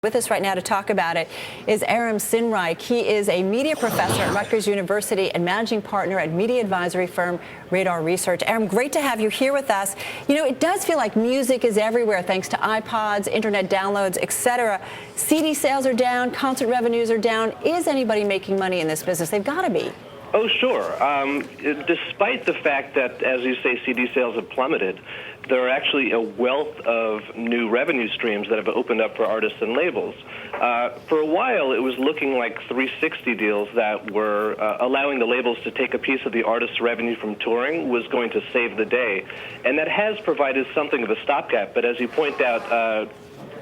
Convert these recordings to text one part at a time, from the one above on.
With us right now to talk about it is Aram Sinnreich. He is a media professor at Rutgers University and managing partner at media advisory firm Radar Research. Aram, great to have you here with us. You know, it does feel like music is everywhere thanks to iPods, internet downloads, etc. CD sales are down, concert revenues are down. Is anybody making money in this business? They've got to be. Oh, sure. Despite the fact that, as you say, CD sales have plummeted, there are actually a wealth of new revenue streams that have opened up for artists and labels. For a while, it was looking like 360 deals that were allowing the labels to take a piece of the artist's revenue from touring was going to save the day. And that has provided something of a stopgap. But as you point out,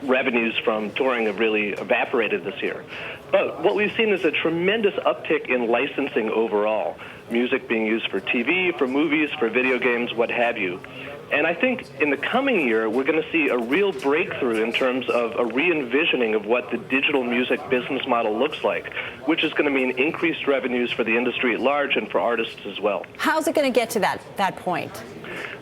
revenues from touring have really evaporated this year. But what we've seen is a tremendous uptick in licensing overall, music being used for TV, for movies, for video games, what have you. And I think in the coming year, we're going to see a real breakthrough in terms of a re-envisioning of what the digital music business model looks like, which is going to mean increased revenues for the industry at large and for artists as well. How's it going to get to that point?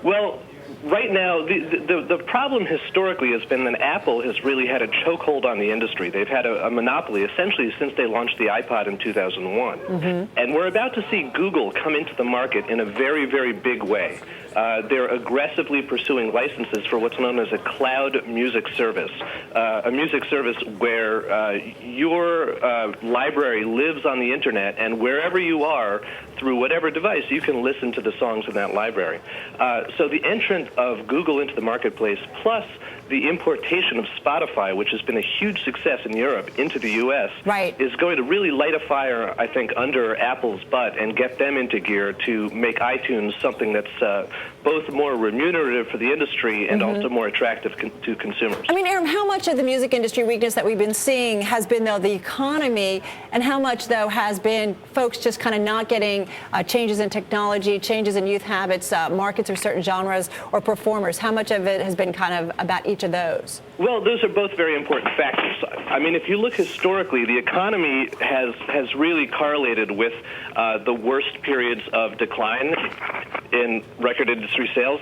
Well, right now, the problem historically has been that Apple has really had a chokehold on the industry. They've had a monopoly essentially since they launched the iPod in 2001. And we're about to see Google come into the market in a very, very big way. They're aggressively pursuing licenses for what's known as a cloud music service, a music service where your library lives on the internet, and wherever you are, through whatever device, you can listen to the songs in that library. So the entrance of Google into the marketplace, plus the importation of Spotify, which has been a huge success in Europe, into the U.S., is going to really light a fire, I think, under Apple's butt and get them into gear to make iTunes something that's both more remunerative for the industry and also more attractive to consumers. I mean, Aram, how much of the music industry weakness that we've been seeing has been, though, the economy, and how much, though, has been folks just kind of not getting changes in technology, changes in youth habits, markets or certain genres or performers? How much of it has been kind of about each of those? Well, those are both very important factors. I mean, if you look historically, the economy has really correlated with the worst periods of decline in record industry sales.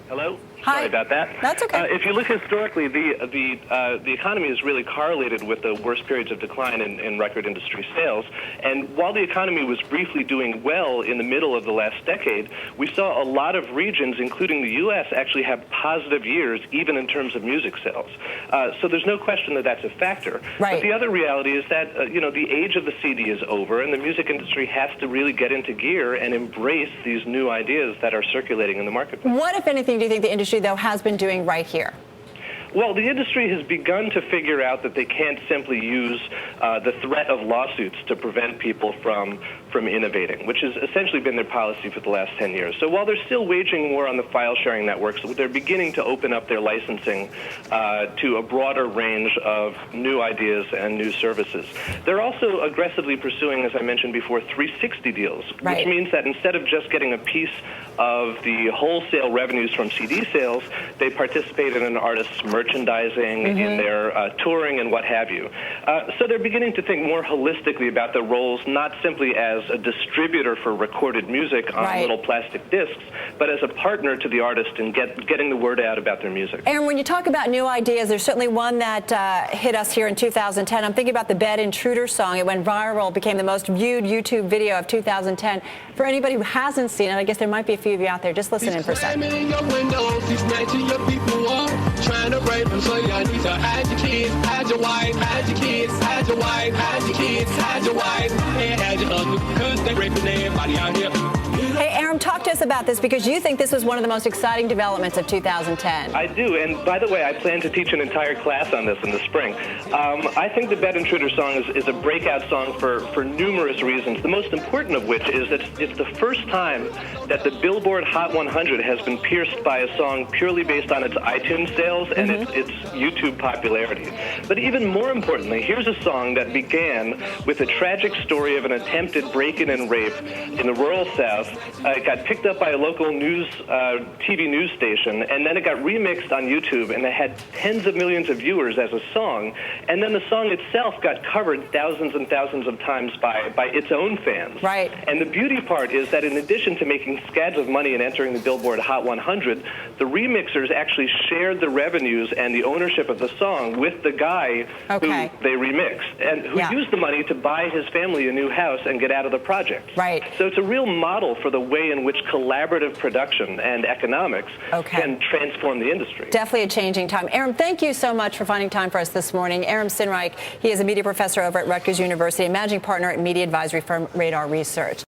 Hello? Hi. Sorry about that. That's okay. If you look historically, the economy is really correlated with the worst periods of decline in record industry sales. And while the economy was briefly doing well in the middle of the last decade, we saw a lot of regions, including the U.S., actually have positive years, even in terms of music sales. So there's no question that that's a factor. But the other reality is that the age of the CD is over, and the music industry has to really get into gear and embrace these new ideas that are circulating in the marketplace. What, if anything, do you think the industry, though, has been doing right here? Well, the industry has begun to figure out that they can't simply use the threat of lawsuits to prevent people from innovating, which has essentially been their policy for the last 10 years. So while they're still waging war on the file-sharing networks, they're beginning to open up their licensing to a broader range of new ideas and new services. They're also aggressively pursuing, as I mentioned before, 360 deals, which means that instead of just getting a piece of the wholesale revenues from CD sales, they participate in an artist's merchandising, in their touring, and what have you. So they're beginning to think more holistically about their roles, not simply as a distributor for recorded music on little plastic discs, but as a partner to the artist in getting the word out about their music. Aaron, when you talk about new ideas, there's certainly one that hit us here in 2010. I'm thinking about the Bed Intruder song. It went viral, became the most viewed YouTube video of 2010. For anybody who hasn't seen it, I guess there might be a few of you out there. Just listen in for a second. Trying to rape them, so y'all need to hide your kids, hide your wife, hide your kids, hide your wife, hide your kids, hide your wife, and hide your husband, because they raping everybody out here. Hey, Aram, talk to us about this, because you think this was one of the most exciting developments of 2010. I do, and by the way, I plan to teach an entire class on this in the spring. I think the Bed Intruder song is a breakout song for numerous reasons, the most important of which is that it's the first time that the Billboard Hot 100 has been pierced by a song purely based on its iTunes sales and its YouTube popularity. But even more importantly, here's a song that began with a tragic story of an attempted break-in and rape in the rural South. It got picked up by a local TV news station, and then it got remixed on YouTube, and it had tens of millions of viewers as a song. And then the song itself got covered thousands and thousands of times by its own fans. Right. And the beauty part is that in addition to making scads of money and entering the Billboard Hot 100, the remixers actually shared the revenues and the ownership of the song with the guy who they remixed, and who used the money to buy his family a new house and get out of the project. Right. So it's a real model for the way in which collaborative production and economics can transform the industry. Definitely a changing time. Aram, thank you so much for finding time for us this morning. Aram Sinnreich, he is a media professor over at Rutgers University, and managing partner at media advisory firm Radar Research.